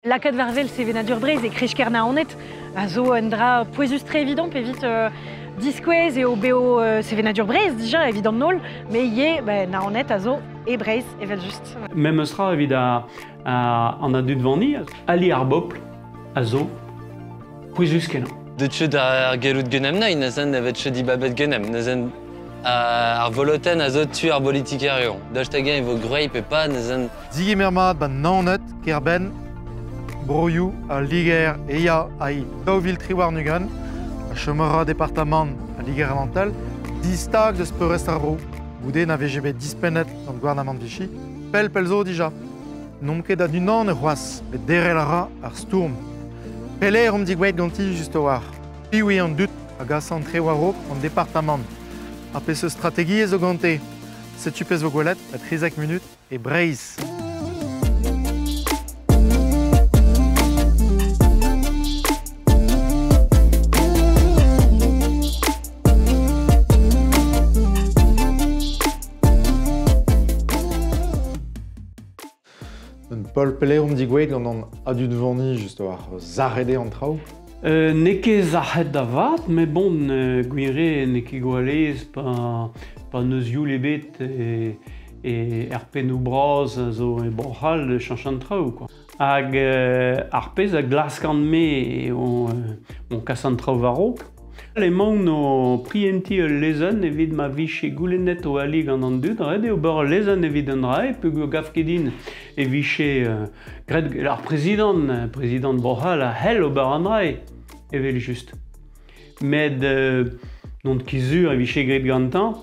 Lakat varvel sevenadur brez e krejker na anet, a zo un dra poezus tre évident pe vit disquez e o beo sevenadur brez, dija évident nol, mais yé na anet a zo e brez evel just. Même sera evit an a dud vani, ali ar bopl a zo poezus kenan. De chud ar gelout genem naï, nezen evet chud ibabet genem, nezen ar voloten a zo tu ar politikerioù. Daoust-hag-eñ vo groeip e pa, nezen... Zigi mermat naonet, kerben, broioù, a liger eia ai daouvil triwar nugan, a chemera département a liger alantel, distag de speurest ar bro. Goude na VGB dispenet dans le gouvernement de Vichy, pelzo dija. Non ket da du an e c'hoaz, bet derel ara ar stourm. Peler om digweit ganti just o war. Piwi an dut a gasan trewaro an département. A pe se stratégie zo gante. Setu pez vo gwelet, a 30 minutes e breiz. Paul Peller om digweit gant an adud vani just war zarede an traoù. Ne ket zahet da vat, mais bon, gwire ne ket gwalez pa neus youl ebet e ar penou braz zo e borhal chanchan traoù, quoi. Hag ar pez a glaskan me on kasan traoù varok. Le maon o prienti lezen evit ma viche goulennet o ali gant an dud, red eo beur lezen evit an rae, pe go gaf kedin e viche ar prezident borhal a hel o beur an rae, evel just. Med non kizur e viche gret gantan,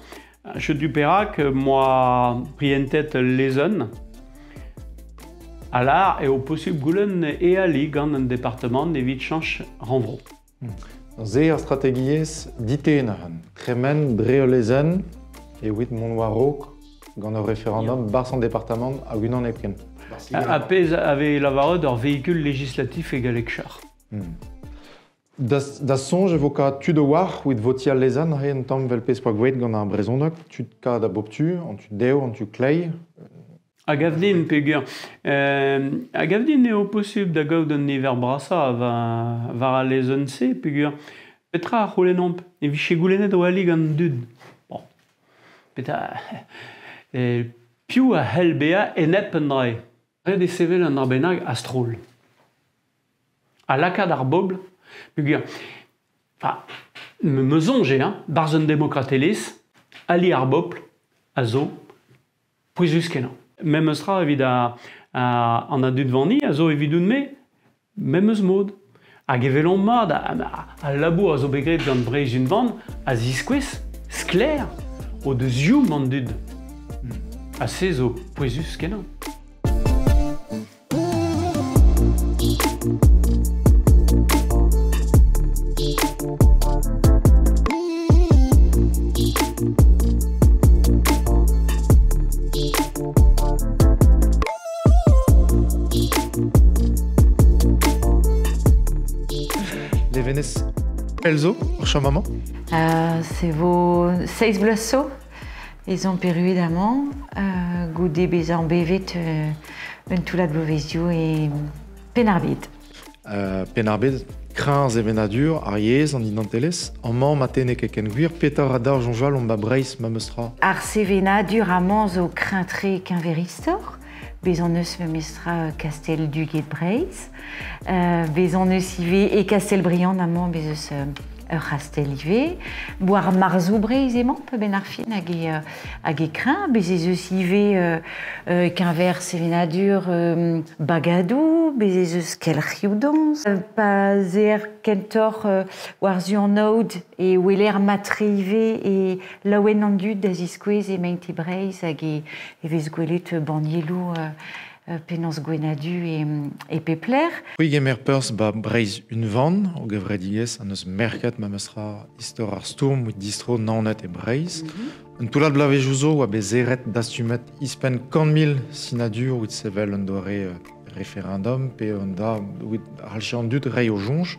chetu perak moa prientet lezen, alar eo posib goulen e ali gant an departement evit chanch renvro. Ze ar strategiez diten ahan. Kremen dreolezen e wit mon warok gant o referendum bar son département a unan epken. A pez ave lavaret ur véhicule législatif egalek char. Da sonj evo ka tud o war wit votial lezen a en tamm vel pez pa gweit gant ar brezhoneg, tud ka da boptu, an tud deo, an tud klei. Hag avdin pegur. Hag avdin eo posib da gaout an niver brasa var a lezen se pegur. Petra ar c'houlenamp, e viche goulennet o ali gant dud. Bon. Petra... piou a hel bea enep an dra. Red e sevel an arbenag astrol. A lakad ar bobl, pegur... me zonje, barz un demokratelez, ali ar bopl, a zo, pouezus kenan. Même sera evit an a dud vani, a zo evit un même eus mod. Hag evelon mat, a labour a zo begret gant breiz un van, a ziskwez, skler, o deus youm an dud. A se zo pouezus kenan. Levenez pelzo, ar chamaman? C'est vos 6 blasso. Ils ont évidemment goudé bezan bevet un toulat blovezio et penarbid. Penarbid, krans evenadur, ar yez an idantelez, an man matene keken gwir, petar adar jonjal on ba breiz ma meustra. Ar sevenadur a manz o krintre qu'inveristor. Bezan eus mestra Castelduguet de Breiz. Bezan eus ive e Castelbriand amant bezeus ur Castel ive. Boar marzou Breiz emañ pe ben ar fin hag e krin. Bezez eus ive qu'inver sevenadur bagadou. Bezez eus kel rioudans. Pa zer kentor war zu an aoud e weler matre ive e laouen an dud da ziskwez e meint e Breiz hag e vez gwelet bannielou penans gwenadu e pepler. Pouig emer peus ba breiz un van, o gevredigez an eus merket ma meustra istor ar stourm wit distro naonet e Breiz. Un toulat blavejouzo oa bezeret dastumet ispen 100.000 sinadur wit sevel un dore référendum pe un da wit halchi an dud rei o jonj.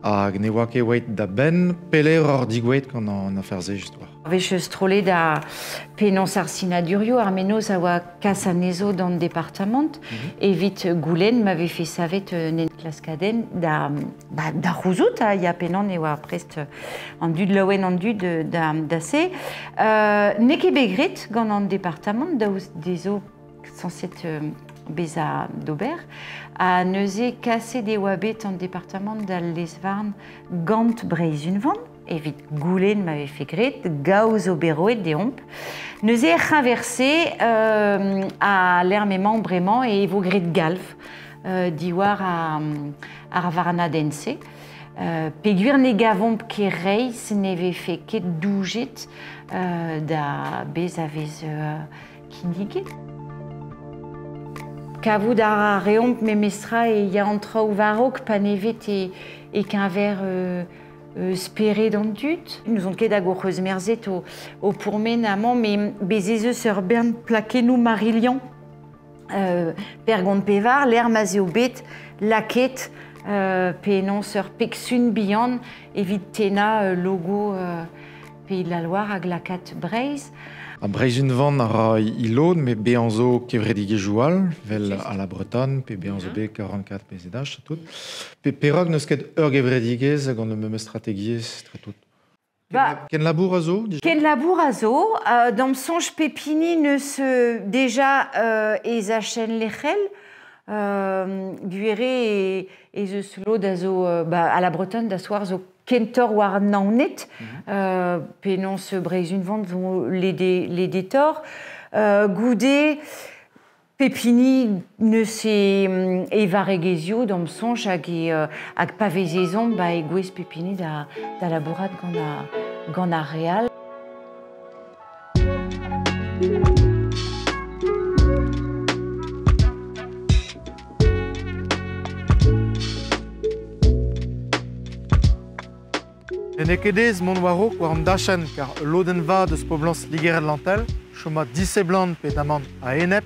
hag ne oa ket oait da ben peler hor digouet gant an aferze just war. Vech strole da penons ar sinadurio ar menos a oa kas anezo dans le département evit goulenn m'avait fait savet nen klaskaden da rouzout a ya penan e oa prest an dud laouen an dud da se. Ne ket begret gant an département daouz dezo sanset beza d'Aubert, a neuze kase de oa bet an département da lesvarn gant Breizh-Unvan, evit goulenn m'avait fait gret, gaouz oberoet de omp. Neuze traversé à l'ermement bremañ et evo gret galv, diwar ar varanadense. Peguir ne gavomp ket reiz n'eve fait ket doujet da bez avez kindiget. Kavout ar reomp me mestra e ya an traoù varok pa nevet e qu'un ver speret d'an dud. Nous on ket da gourc'heuz merzet o pourmen amant, mais bezezeus ur bern plakenou Marillion per gont pevar, l'er mazeo bet laket penons ur peksun bihan evit tena logo Pays de la Loire hag lakat Breizh. A Breizh-Unvan a ra ilod, me beanzo kevredige joual, vel a la Bretagne, pe beanzo be 44 bezedaj, tout. Pe perog neus ket ur gevredigez gant me strategiez, très tout. Ken labour a zo? Ken labour a zo, d'am sonj pepini neus deja ez a chen lechel, guere e zeus lod a zo, a la Bretagne da soar zo kentor war naonet, penons Breizh-Unvan vont les tor. Goude, pepini ne se evaregezio d'am sonj hag pavezezon e gwez pepini da labourat gant a real. En ekedez mon warok war an dachen car loden va deus poblans ligeret lantel, choma diseblant pe damant a enep,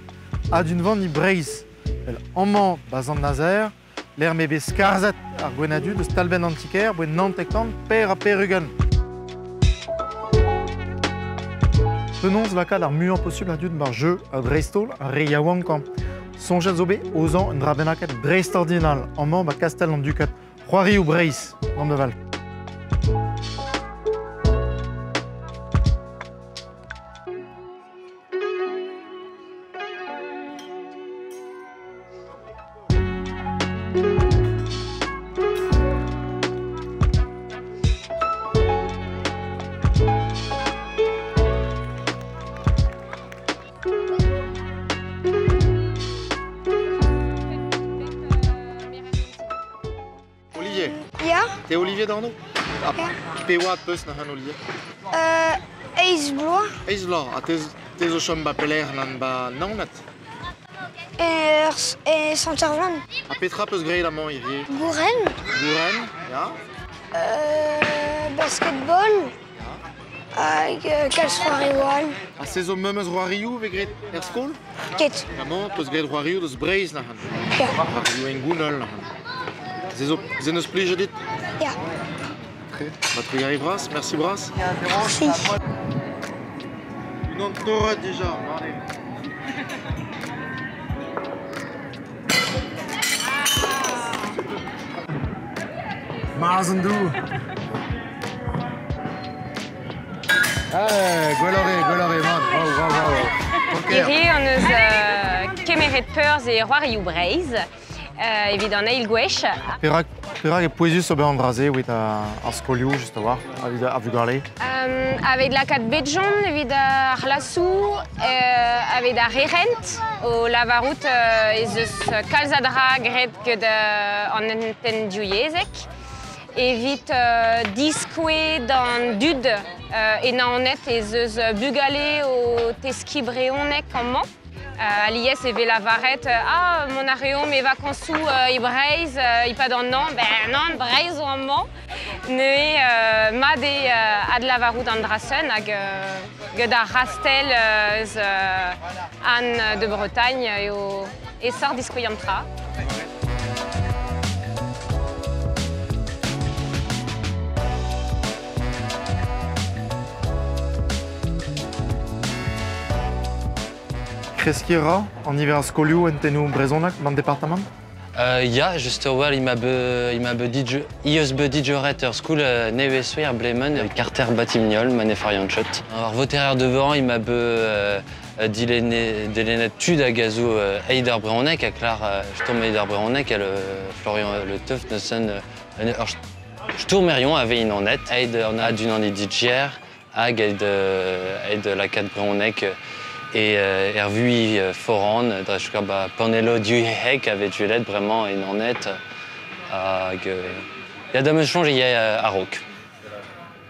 a d'un van i Breizh. El amman bazan nazer, l'er me bez skarzet ar gwenadu deus talben antiker, boen nantektan per a perugen. Penons lakad ar muant possible a dud mar jeu a Dreistol a re yaouankan. Sonjet zo be ozan un drabenaket Breizh ordinal, amman ba kastel an duket, c'hoari ou Breizh, gant de val. Olivier. Ja? T'es Olivier Dorno? Ja. Pe oa peus na han Olivier? Eis bloa. Eis blanc, a te zo chom ba peler nan ba naonet? Sant-Ervan. A petra peus greit amant irier? Gouren. Gouren, ya? Basketball. Hag kalsroari oal. A se zo memeus roarioù ve gret er skol? Ket. Amant peus gret roarioù deus Breizh na han. Ja. Roarioù en gounel na han. Ze neus plije dit? Ja. Ba truiñ bras, merci bras. Merci. Non toret déjà, allez. Marzendou. Gwellore, man. Wow. Iri an eus kemeret peurz e roarioù Breizh, evit an eil gwech. Perak e poezus ober an draze oet ar skolioù just a war, a vugale. Avec lakat Bedjon, evit ar lassou, avec ar rerent, o lavarout ez eus kalzadra gret ket an enten diouiezek. Evit diskoue d'an dud e naonet ez eus bugale o teski breonek amman. Alies eve lavaret, mon areom e vakansou e Breizh, e pad an nan, nan, Breizh o amman. Ne mad e ad lavarout an drasen hag gant ar rastel eus Anne de Bretagne e sort diskouiam tra. Cresquiera, en hiver à Scoliou, en tenu Brezonac, dans le département? Ja, juste wel, il m'a dit Joretter School, Neveswe, Blemen, Carter Batimignol, Manefarianchot. Alors, Voterer devant, il m'a dit les tud à Gazou, Eider Breonek, à Clar, je tourne Eider Breonek, Florian Le Teuf, Nelson, je tourne Merion, avait une honnête, Eider, on a d'une année d'Idjier, Ag, Eider la 4 Breonek, et Hervui Foran, Drashkaba Panelo Duhek avait Juliet vraiment une honnête. Il y a des changes, il y a à Rock.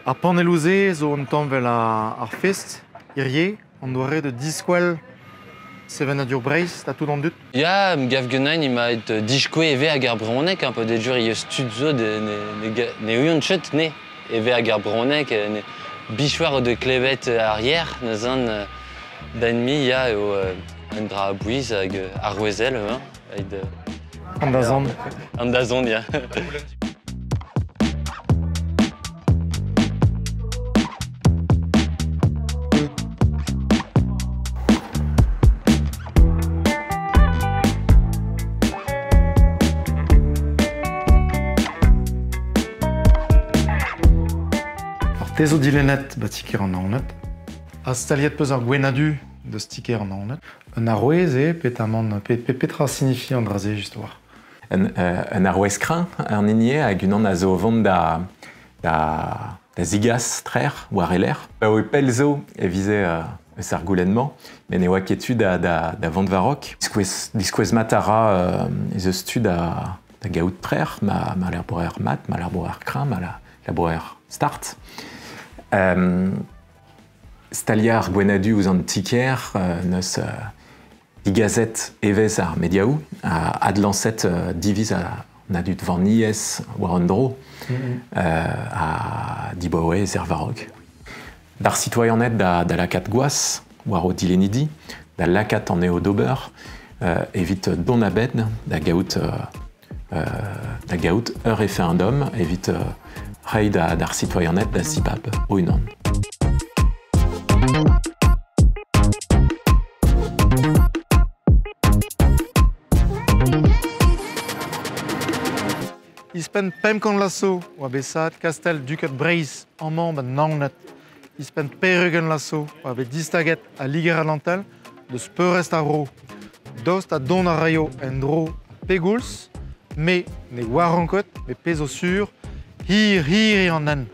À Panelouzé, zo on tombe la Arfest, Irie, on doit de Disquel, Sevenadur Brace, t'as tout dans le doute? Il y a Gavgenain, il m'a dit Dishko et à Garbronek, un peu des jours, il y a studio de Uyonchut, né, et à Garbronek, bichoir de clévette arrière, nous en d'ennemi, il y a un drap bouise avec Arwezel, avec de. Andazon. Andazon, ja. Tezo dilenet batiker en aonet. Astaliet peus ar gwenadu de sticker en aonet. Un arouez e petra signifie an drazé justoire. Un arouez crin an inie hag unan a zo vont da zigas trer war eler. Oe pelzo e vize eus ar goulennement, men e oa ketu da vont varok. Diskouez matara ez eus tu da gaout trer, ma l'herborer mat, ma l'herborer crin, ma l'herborer start. Staliar gwenadu ouz an tiker neus digazet evez ar mediaou ad lancet diviz a dut van nies war an dro a diboe zervarog. Dar citoyennet da lakat goas war o dilenidi, da lakat an eo d'ober evit don abed da gaout ur efe un dom evit rei dar citoyennet da zibab o unan. Ispen pemkan lasso oa besat kastel duket Breizh en membre naonet. Ispen perugen lasso oa bet distaget a liger alantel de speurest a ro. Dost a don a raio en dro pegouls, me ne war ankot, me pezo sur, hir en nen.